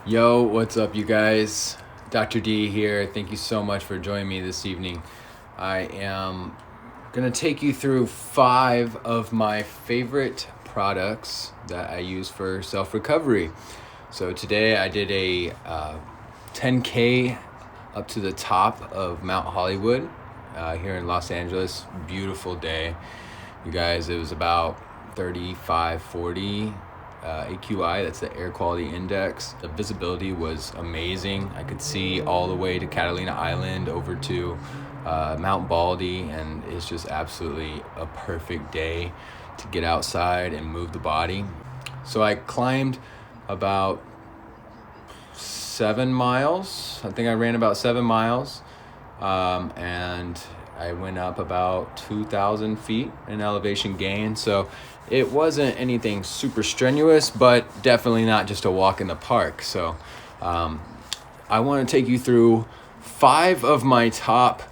Yo, what's up, you guys? Dr. D here. Thank you so much for joining me this evening. I am going to take you through 5 of my favorite products that I use for self-recovery. So today I did a 10K up to the top of Mount Hollywood here in Los Angeles. Beautiful day. You guys, it was about 35, 40 AQI, that's the air quality index. The visibility was amazing. I could see all the way to Catalina Island over to Mount Baldy, and it's just absolutely a perfect day to get outside and move the body. So I climbed about 7 miles. I think I ran about 7 miles, and I went up about 2,000 feet in elevation gain. So it wasn't anything super strenuous, but definitely not just a walk in the park. So I want to take you through 5 of my top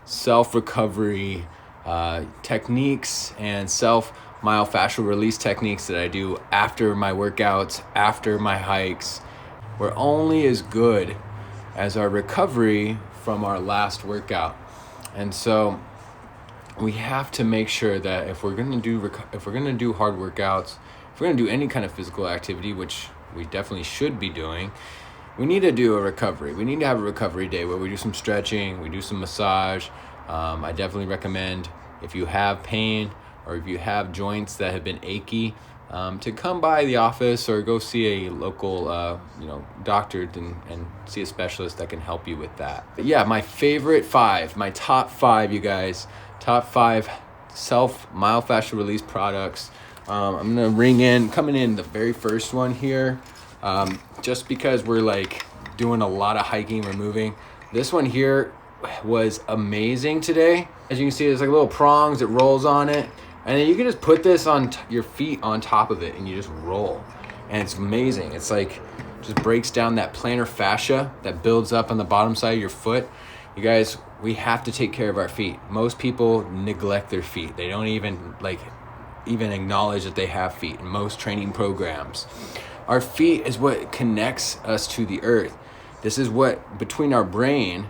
self-recovery techniques and myofascial release techniques that I do after my workouts, after my hikes. We're only as good as our recovery from our last workout. And so we have to make sure that if we're going to do hard workouts, if we're going to do any kind of physical activity, which we definitely should be doing, we need to do a recovery. We need to have a recovery day where we do some stretching, we do some massage. I definitely recommend, if you have pain or if you have joints that have been achy, to come by the office or go see a local doctor and see a specialist that can help you with that. But yeah, my favorite 5, my top 5, you guys, top 5 myofascial release products. I'm gonna coming in the very first one here, just because we're like doing a lot of hiking, we're moving. This one here was amazing today. As you can see, there's like little prongs that rolls on it. And then you can just put this on your feet on top of it and you just roll. And it's amazing. It's like, just breaks down that plantar fascia that builds up on the bottom side of your foot. You guys, we have to take care of our feet. Most people neglect their feet. They don't even acknowledge that they have feet in most training programs. Our feet is what connects us to the earth. This is what, between our brain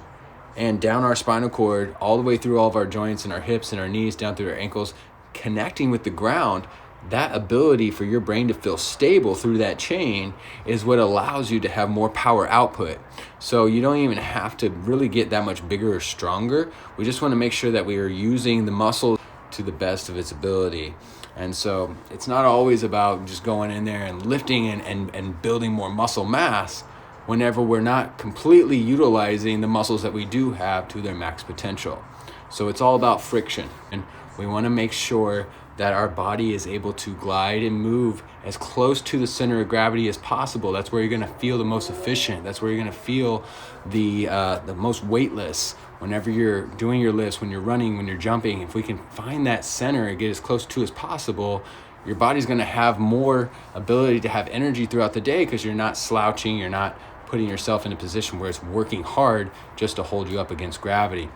and down our spinal cord, all the way through all of our joints and our hips and our knees, down through our ankles, connecting with the ground, that ability for your brain to feel stable through that chain is what allows you to have more power output. So you don't even have to really get that much bigger or stronger. We just want to make sure that we are using the muscle to the best of its ability. And so it's not always about just going in there and lifting and building more muscle mass whenever we're not completely utilizing the muscles that we do have to their max potential. So it's all about friction. And we want to make sure that our body is able to glide and move as close to the center of gravity as possible. That's where you're going to feel the most efficient. That's where you're going to feel the most weightless. Whenever you're doing your lifts, when you're running, when you're jumping, if we can find that center and get as close to as possible, your body's going to have more ability to have energy throughout the day because you're not slouching, you're not putting yourself in a position where it's working hard just to hold you up against gravity.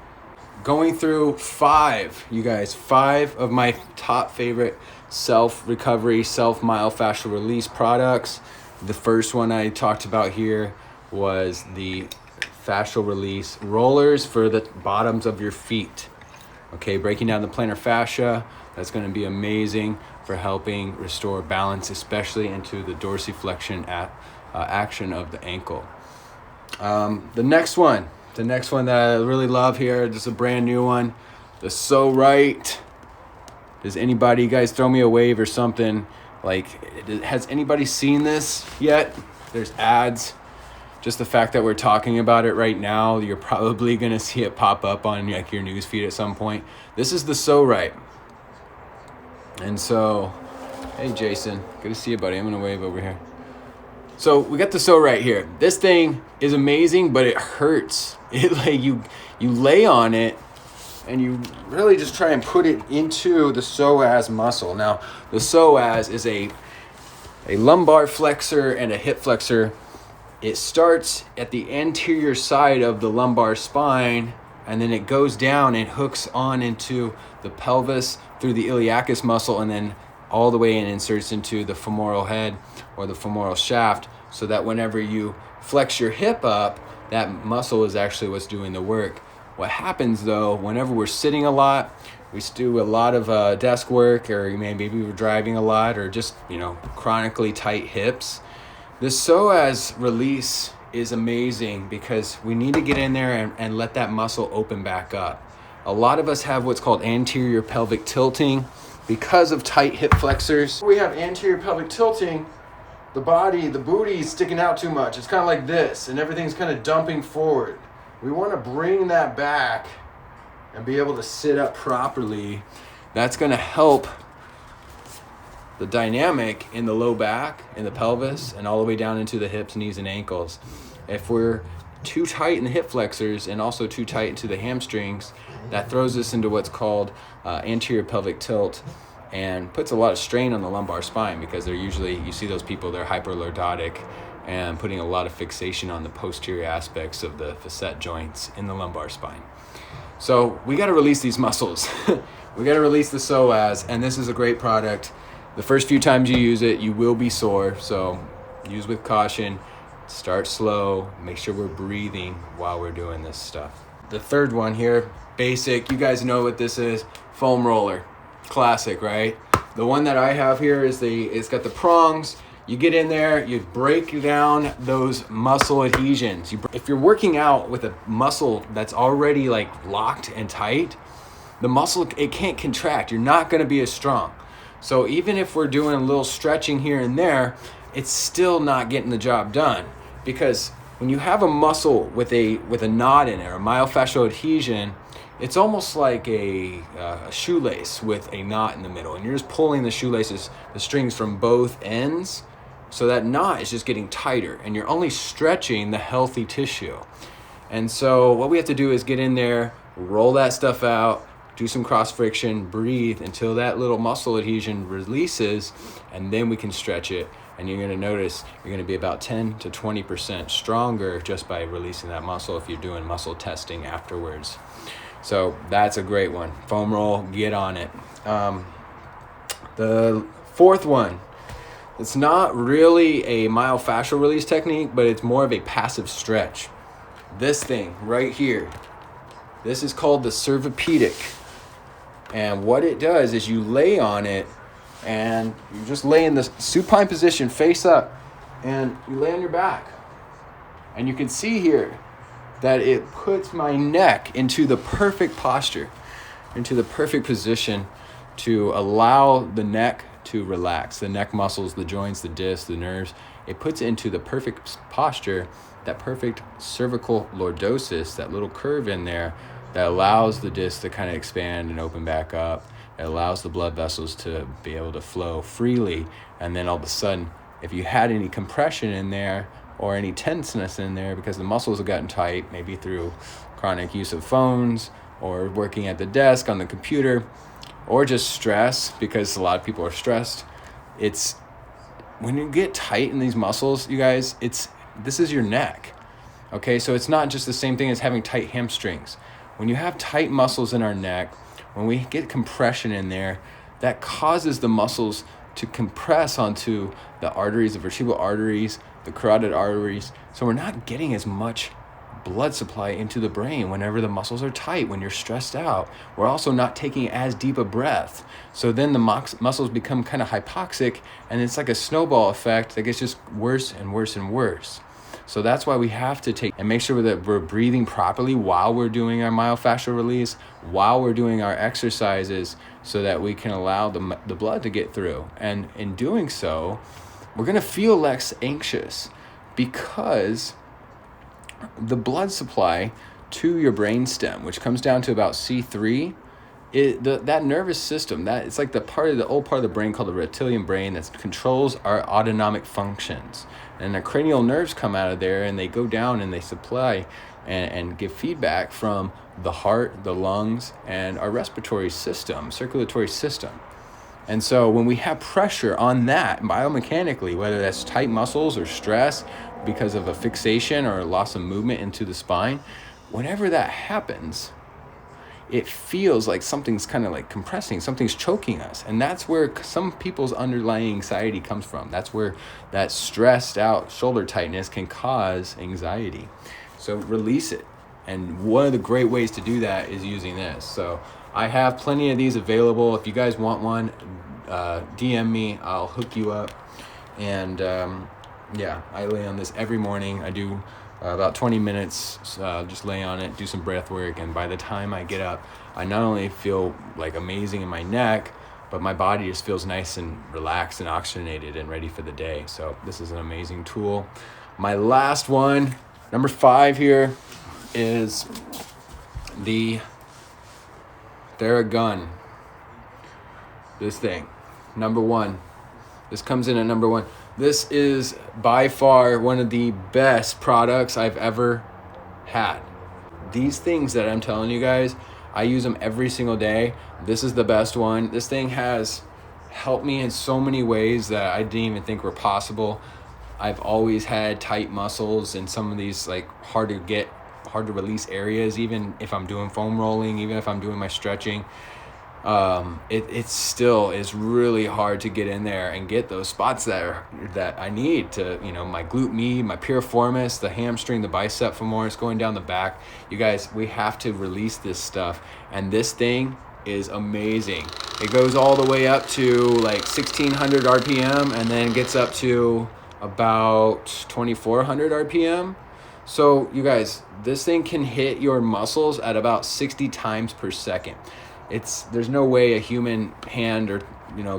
Going through 5 of my top favorite self-recovery, myofascial release products. The first one I talked about here was the fascial release rollers for the bottoms of your feet. Okay, breaking down the plantar fascia, that's going to be amazing for helping restore balance, especially into the dorsiflexion action of the ankle. The next one that I really love here, just a brand new one, the Pso Rite. Does anybody, you guys, throw me a wave or something? Like, has anybody seen this yet? There's ads. Just the fact that we're talking about it right now, you're probably gonna see it pop up on like your news feed at some point. This is the Pso Rite. And so, hey Jason, good to see you, buddy. I'm gonna wave over here. So we got the Pso Rite here. This thing is amazing, but it hurts. It like you lay on it and you really just try and put it into the psoas muscle. Now, the psoas is a lumbar flexor and a hip flexor. It starts at the anterior side of the lumbar spine, and then it goes down and hooks on into the pelvis through the iliacus muscle, and then all the way and inserts into the femoral head or the femoral shaft, so that whenever you flex your hip up, that muscle is actually what's doing the work. What happens though, whenever we're sitting a lot, we do a lot of desk work, or maybe we're driving a lot, or just, chronically tight hips, the psoas release is amazing because we need to get in there and let that muscle open back up. A lot of us have what's called anterior pelvic tilting because of tight hip flexors. We have anterior pelvic tilting, the booty is sticking out too much. It's kind of like this, and everything's kind of dumping forward. We want to bring that back and be able to sit up properly. That's going to help the dynamic in the low back, in the pelvis, and all the way down into the hips, knees, and ankles. If we're too tight in the hip flexors and also too tight into the hamstrings, that throws us into what's called anterior pelvic tilt, and puts a lot of strain on the lumbar spine, because they're usually, you see those people, they're hyperlordotic and putting a lot of fixation on the posterior aspects of the facet joints in the lumbar spine. So we got to release these muscles. We got to release the psoas, and this is a great product. The first few times you use it, you will be sore, so use with caution. Start slow, make sure we're breathing while we're doing this stuff. The third one here, basic, you guys know what this is, foam roller. Classic, right? The one that I have here is it's got the prongs. You get in there, you break down those muscle adhesions. If you're working out with a muscle that's already like locked and tight, the muscle, it can't contract. You're not going to be as strong. So even if we're doing a little stretching here and there, it's still not getting the job done, because when you have a muscle with a knot in it, or a myofascial adhesion, it's almost like a shoelace with a knot in the middle, and you're just pulling the shoelaces, the strings from both ends, so that knot is just getting tighter, and you're only stretching the healthy tissue. And so what we have to do is get in there, roll that stuff out, do some cross friction, breathe until that little muscle adhesion releases, and then we can stretch it. And you're going to notice you're going to be about 10 to 20% stronger just by releasing that muscle if you're doing muscle testing afterwards. So that's a great one. Foam roll, get on it. The fourth one, it's not really a myofascial release technique, but it's more of a passive stretch. This thing right here, this is called the Cervipedic. And what it does is you lay on it, and you just lay in the supine position, face up, and you lay on your back. And you can see here that it puts my neck into the perfect posture, into the perfect position to allow the neck to relax. The neck muscles, the joints, the discs, the nerves, it puts it into the perfect posture, that perfect cervical lordosis, that little curve in there that allows the disc to kind of expand and open back up. It allows the blood vessels to be able to flow freely. And then all of a sudden, if you had any compression in there or any tenseness in there because the muscles have gotten tight, maybe through chronic use of phones or working at the desk on the computer, or just stress, because a lot of people are stressed, it's when you get tight in these muscles, you guys, this is your neck. Okay, so it's not just the same thing as having tight hamstrings. When you have tight muscles in our neck, when we get compression in there, that causes the muscles to compress onto the arteries, the vertebral arteries, the carotid arteries. So we're not getting as much blood supply into the brain whenever the muscles are tight, when you're stressed out. We're also not taking as deep a breath. So then the muscles become kind of hypoxic, and it's like a snowball effect that gets just worse and worse and worse. So that's why we have to take and make sure that we're breathing properly while we're doing our myofascial release, while we're doing our exercises, so that we can allow the blood to get through. And in doing so, we're going to feel less anxious, because the blood supply to your brainstem, which comes down to about C3, that nervous system, that it's like the old part of the brain called the reptilian brain that controls our autonomic functions. And the cranial nerves come out of there, and they go down and they supply and give feedback from the heart, the lungs, and our respiratory system, circulatory system. And so when we have pressure on that biomechanically, whether that's tight muscles or stress because of a fixation or a loss of movement into the spine, whenever that happens, it feels like something's kind of like compressing, something's choking us. And that's where some people's underlying anxiety comes from. That's where that stressed out shoulder tightness can cause anxiety. So release it. And one of the great ways to do that is using this. So I have plenty of these available. If you guys want one, DM me, I'll hook you up. And yeah, I lay on this every morning. I do about 20 minutes, just lay on it, do some breath work. And by the time I get up, I not only feel like amazing in my neck, but my body just feels nice and relaxed and oxygenated and ready for the day. So this is an amazing tool. My last one, number 5 here, is the Theragun. This thing, number 1. This comes in at number 1. This is by far one of the best products I've ever had. These things that I'm telling you guys, I use them every single day. This is the best one. This thing has helped me in so many ways that I didn't even think were possible. I've always had tight muscles in some of these like hard to release areas, even if I'm doing foam rolling, even if I'm doing my stretching. It still is really hard to get in there and get those spots that I need to, my glute med, my piriformis, the hamstring, the bicep femoris going down the back. You guys, we have to release this stuff. And this thing is amazing. It goes all the way up to like 1600 RPM and then gets up to about 2400 RPM. So you guys, this thing can hit your muscles at about 60 times per second. There's no way a human hand or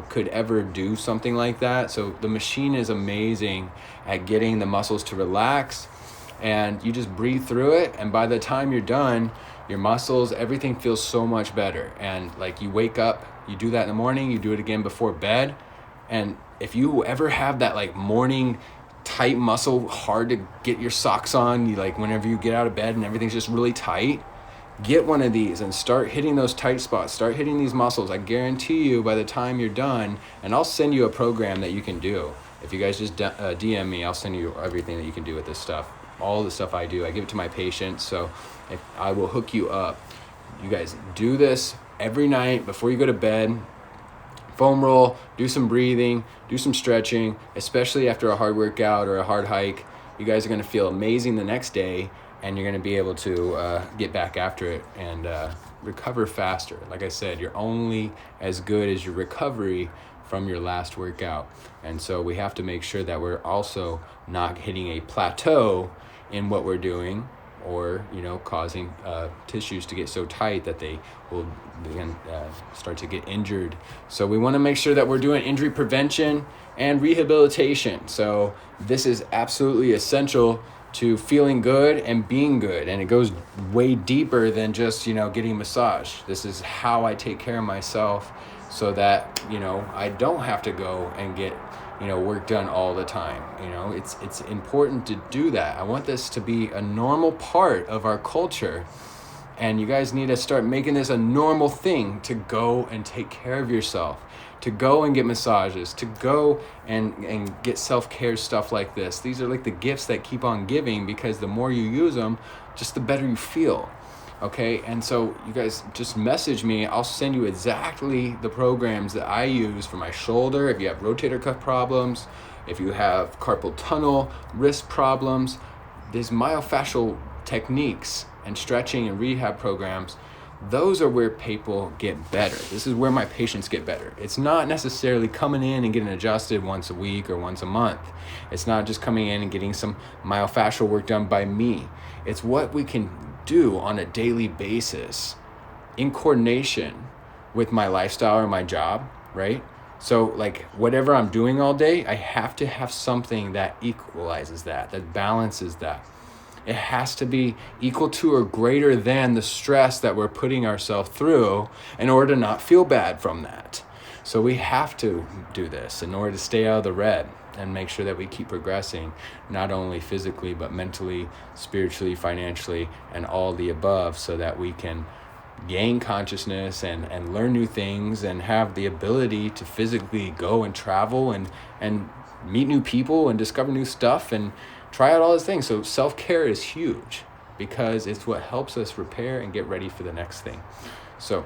could ever do something like that. So the machine is amazing at getting the muscles to relax, and you just breathe through it, and by the time you're done, your muscles, everything feels so much better. And like, you wake up, you do that in the morning, you do it again before bed, and if you ever have that like morning tight muscle, hard to get your socks on, you like whenever you get out of bed and everything's just really tight, get one of these and start hitting those tight spots, start hitting these muscles. I guarantee you by the time you're done, and I'll send you a program that you can do. If you guys just DM me, I'll send you everything that you can do with this stuff. All the stuff I do, I give it to my patients, so I will hook you up. You guys do this every night before you go to bed. Foam roll, do some breathing, do some stretching, especially after a hard workout or a hard hike. You guys are gonna feel amazing the next day, and you're going to be able to get back after it and recover faster. Like I said, you're only as good as your recovery from your last workout. And so we have to make sure that we're also not hitting a plateau in what we're doing, or causing tissues to get so tight that they will begin start to get injured. So we want to make sure that we're doing injury prevention and rehabilitation. So this is absolutely essential to feeling good and being good, and it goes way deeper than just getting massage. This is how I take care of myself, so that I don't have to go and get work done all the time. It's important to do that. I want this to be a normal part of our culture, and you guys need to start making this a normal thing to go and take care of yourself, to go and get massages, to go and get self-care stuff like this. These are like the gifts that keep on giving, because the more you use them, just the better you feel. Okay, and so you guys just message me. I'll send you exactly the programs that I use for my shoulder. If you have rotator cuff problems, if you have carpal tunnel, wrist problems, these myofascial techniques and stretching and rehab programs, those are where people get better. This is where my patients get better. It's not necessarily coming in and getting adjusted once a week or once a month. It's not just coming in and getting some myofascial work done by me. It's what we can do on a daily basis in coordination with my lifestyle or my job, right? So like whatever I'm doing all day, I have to have something that equalizes that balances that. It has to be equal to or greater than the stress that we're putting ourselves through in order to not feel bad from that. So we have to do this in order to stay out of the red and make sure that we keep progressing, not only physically, but mentally, spiritually, financially, and all the above, so that we can gain consciousness and learn new things and have the ability to physically go and travel and meet new people and discover new stuff and try out all these things. So self-care is huge, because it's what helps us repair and get ready for the next thing. So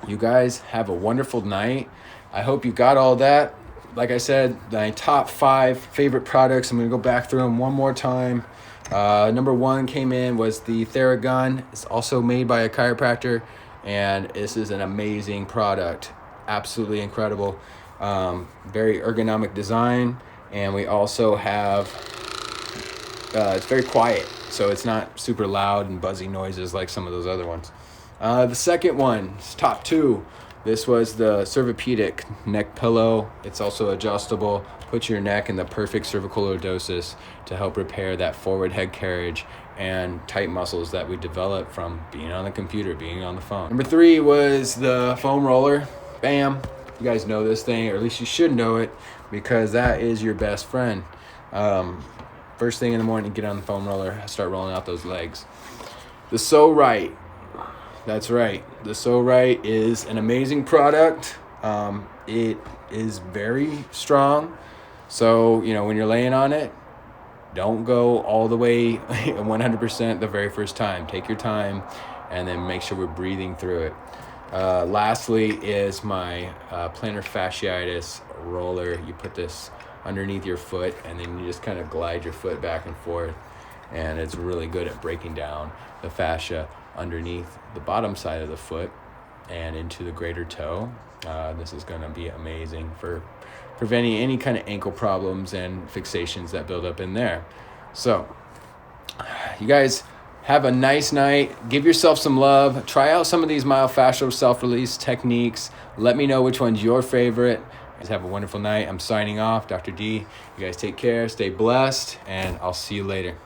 you guys have a wonderful night. I hope you got all that. Like I said, my top 5 favorite products. I'm going to go back through them one more time. Number 1 came in was the Theragun. It's also made by a chiropractor, and this is an amazing product. Absolutely incredible. Very ergonomic design, and we also have, it's very quiet, so it's not super loud and buzzy noises like some of those other ones. The second one, top 2. This was the Cervipedic neck pillow. It's also adjustable. Put your neck in the perfect cervical lordosis to help repair that forward head carriage and tight muscles that we develop from being on the computer, being on the phone. Number 3 was the foam roller. Bam. You guys know this thing, or at least you should know it, because that is your best friend. First thing in the morning, get on the foam roller, start rolling out those legs. The Pso Rite. That's right. The Pso Rite is an amazing product. It is very strong. So, when you're laying on it, don't go all the way 100% the very first time. Take your time and then make sure we're breathing through it. Lastly is my plantar fasciitis roller. You put this underneath your foot and then you just kind of glide your foot back and forth. And it's really good at breaking down the fascia underneath the bottom side of the foot and into the greater toe. This is going to be amazing for preventing any kind of ankle problems and fixations that build up in there. So you guys have a nice night. Give yourself some love. Try out some of these myofascial self-release techniques. Let me know which one's your favorite. You guys have a wonderful night. I'm signing off, Dr. D. You guys take care, stay blessed, and I'll see you later.